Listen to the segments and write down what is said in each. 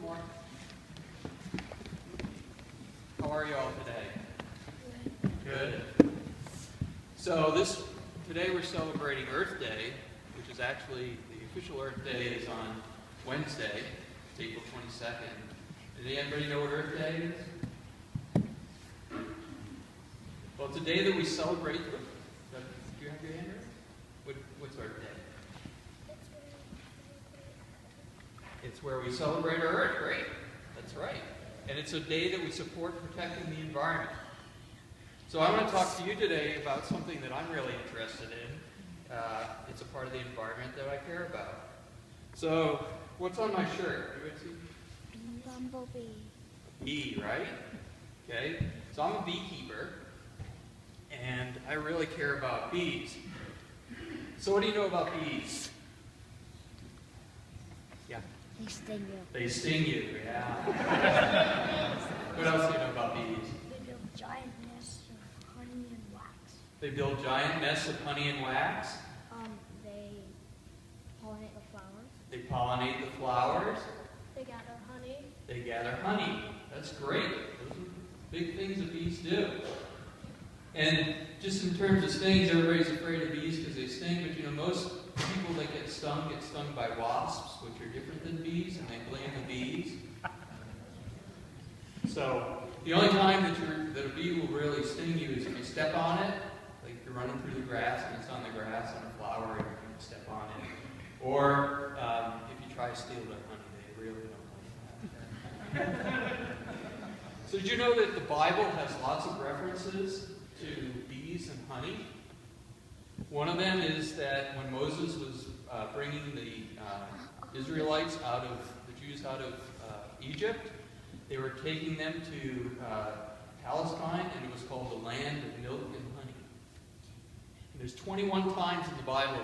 morning. How are you all today? Good. So today we're celebrating Earth Day, which is actually, the official Earth Day is on Wednesday. It's April 22nd. Does anybody know what Earth Day is? Well, it's a day that we celebrate. Do you have your hand raised? What's Earth Day? It's where we celebrate our Earth, right? That's right. And it's a day that we support protecting the environment. So I want to talk to you today about something that I'm really interested in. It's a part of the environment that I care about. So, what's on my shirt? Everybody see? Bumblebee. Bee, right? Okay. So I'm a beekeeper, and I really care about bees. So what do you know about bees? Yeah. They sting you. They sting you, yeah. What else do you know about bees? They build giant nests of honey and wax. They build giant nests of honey and wax. They pollinate the flowers. They pollinate the flowers. They gather honey. They gather honey. That's great. Those are big things that bees do. And just in terms of stings, everybody's afraid of bees because they sting, but you know, most people that get stung by wasps, which are different than bees, and they blame the bees. So the only time that a bee will really sting you is if you step on it, like you're running through the grass and it's on the grass on a flower and you can step on it. Or if you try to steal their honey, they really don't like that. So did you know that the Bible has lots of references to bees and honey? One of them is that when Moses was bringing the Israelites the Jews out of Egypt, they were taking them to Palestine, and it was called the land of milk and honey. And there's 21 times in the Bible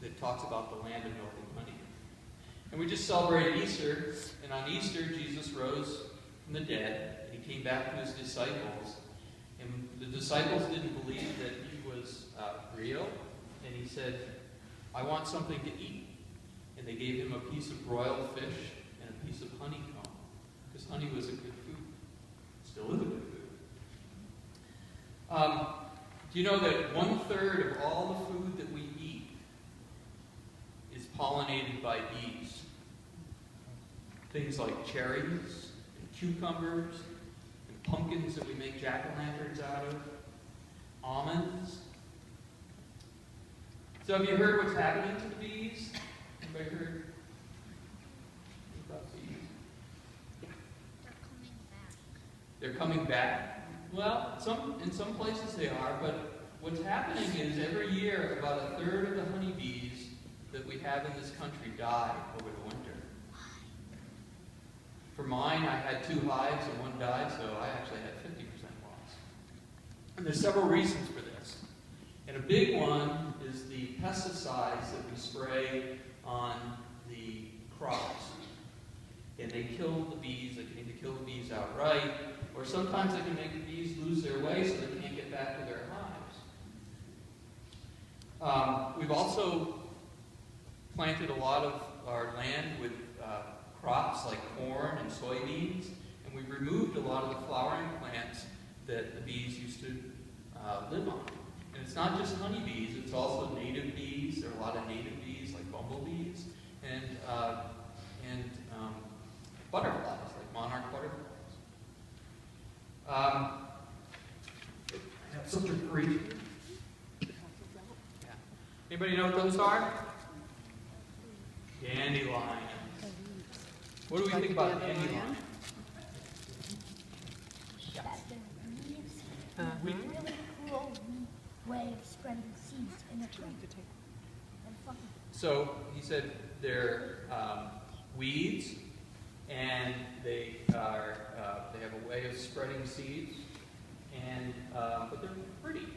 that talks about the land of milk and honey. And we just celebrated Easter, and on Easter Jesus rose from the dead, and he came back to his disciples. And the disciples didn't believe that he was real, and he said, I want something to eat. And they gave him a piece of broiled fish and a piece of honeycomb, because honey was a good food. Still is a good food. Do you know that 1/3 of all the food that we eat is pollinated by bees? Things like cherries, and cucumbers, and pumpkins that we make jack-o'-lanterns out of, almonds. So have you heard what's happening to the bees? Anybody heard about bees? They're coming back. Well, in some places they are, but what's happening is every year about 1/3 of the honeybees that we have in this country die over the winter. For mine, I had 2 hives and 1 died, so I actually had 50% loss. And there's several reasons for this. And a big one is the pesticides that we spray on the crops. And they kill the bees. They can either kill the bees outright, or sometimes they can make the bees lose their way so they can't get back to their hives. We've also planted a lot of our land with crops like corn and soybeans, and we've removed a lot of the flowering plants that the bees used to live on. And it's not just honeybees, it's also native bees. There are a lot of native bees like bumblebees and butterflies, like monarch butterflies. I have such a great... Yeah. Anybody know what those are? Dandelion. What do we think about dandelion? Yeah. Really cool way of spreading seeds in a tree. So he said they're weeds, and they have a way of spreading seeds, and but they're pretty.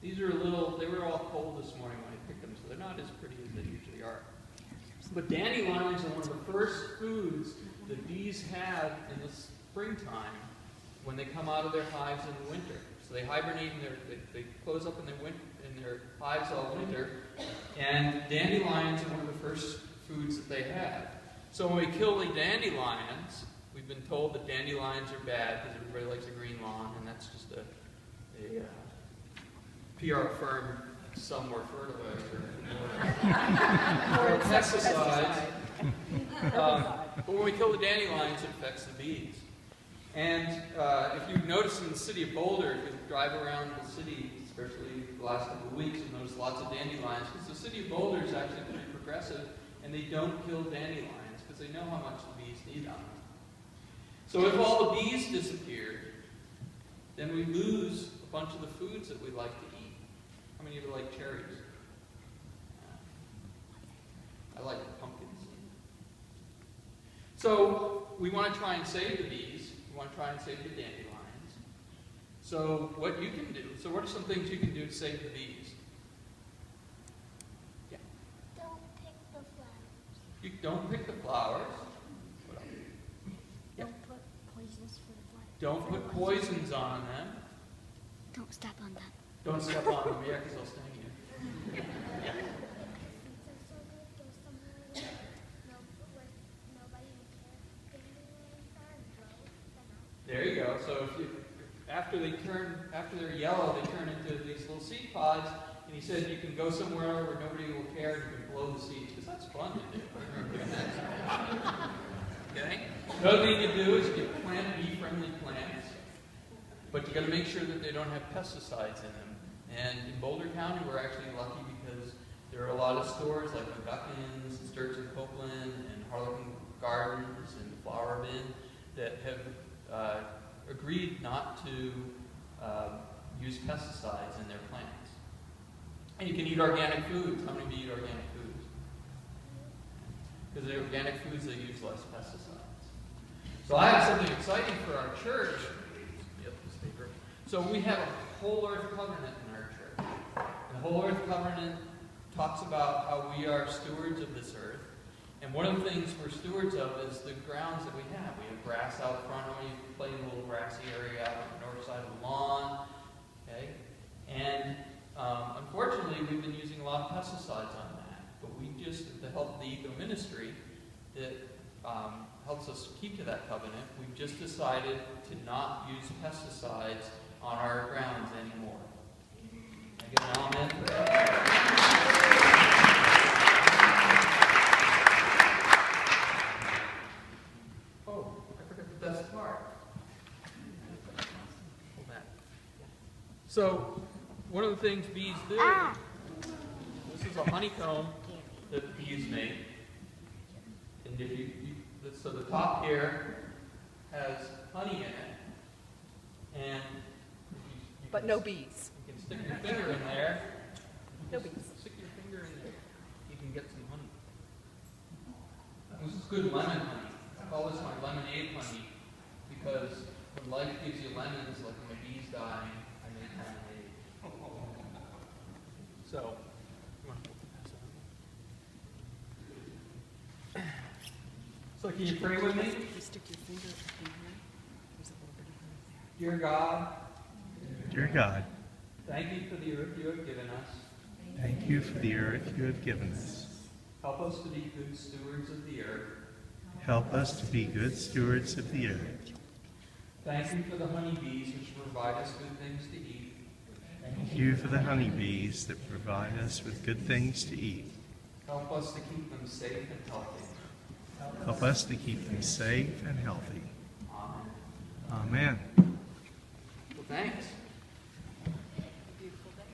These are they were all cold this morning when I picked them, so they're not as pretty as they usually are. But dandelions are one of the first foods that bees have in the springtime when they come out of their hives in the winter. So they hibernate they close up in their hives all winter, and dandelions are one of the first foods that they have. So when we kill the dandelions, we've been told that dandelions are bad because everybody likes a green lawn, and that's just a PR firm, some more fertilizer, or pesticides. But when we kill the dandelions, it affects the bees. And if you notice in the city of Boulder, if you drive around the city, especially the last couple of weeks, you'll notice lots of dandelions, because the city of Boulder is actually pretty progressive, and they don't kill dandelions, because they know how much the bees need on them. So if all the bees disappeared, then we lose a bunch of the foods that we like to eat. How many of you like cherries? I like pumpkins. So we want to try and save the bees. We want to try and save the dandelions. So what you can do, so what are some things you can do to save the bees? Yeah. Don't pick the flowers. You don't pick the flowers. What else? Yeah. Don't put poisons for the flowers. Don't put poisons on them. Don't step on them. Don't step on them, yeah, because they'll sting you. Yeah. There you go. So if you, after they're yellow, they turn into these little seed pods. And he said you can go somewhere where nobody will care and you can blow the seeds, because that's fun to do. Okay? Another thing you do is you plant bee-friendly plants, but you got to make sure that they don't have pesticides in them. And in Boulder County, we're actually lucky because there are a lot of stores like McGuckin's, Sturts and Copeland, and Harlequin Gardens, and Flower Bin that have agreed not to use pesticides in their plants. And you can eat organic foods. How many of you eat organic foods? Because the organic foods, they use less pesticides. So I have something exciting for our church. Yep, this paper. So we have a Whole Earth Covenant in our church. And the Whole Earth Covenant talks about how we are stewards of this earth. And one of the things we're stewards of is the grounds that we have. We have grass out front. You play in a little grassy area out on the north side of the lawn. Okay? And unfortunately, we've been using a lot of pesticides on that. But we just, with the help of the Eco Ministry that helps us keep to that covenant, we've just decided to not use pesticides on our grounds anymore. Can I get an amen for that? So, one of the things bees do, this is a honeycomb that bees make. And if so the top here has honey in it. And but no bees. You can stick your finger in there. No bees. Stick your finger in there. You can get some honey. This is good lemon honey. I call this my lemonade honey because when life gives you lemons, like when my bees die, I make lemonade. So, you want to pass that on? So can you pray with me? You stick your finger in here. There's a little bit of honey there. Dear God, Dear God, thank you for the earth you have given us. thank you for the earth you have given us. Help us to be good stewards of the earth. Help us to be good stewards of the earth. Thank you for the honeybees which provide us good things to eat. Thank you for the honeybees that provide us with good things to eat. Help us to keep them safe and healthy. Help us to keep them safe and healthy. Amen. Amen. Well, thanks.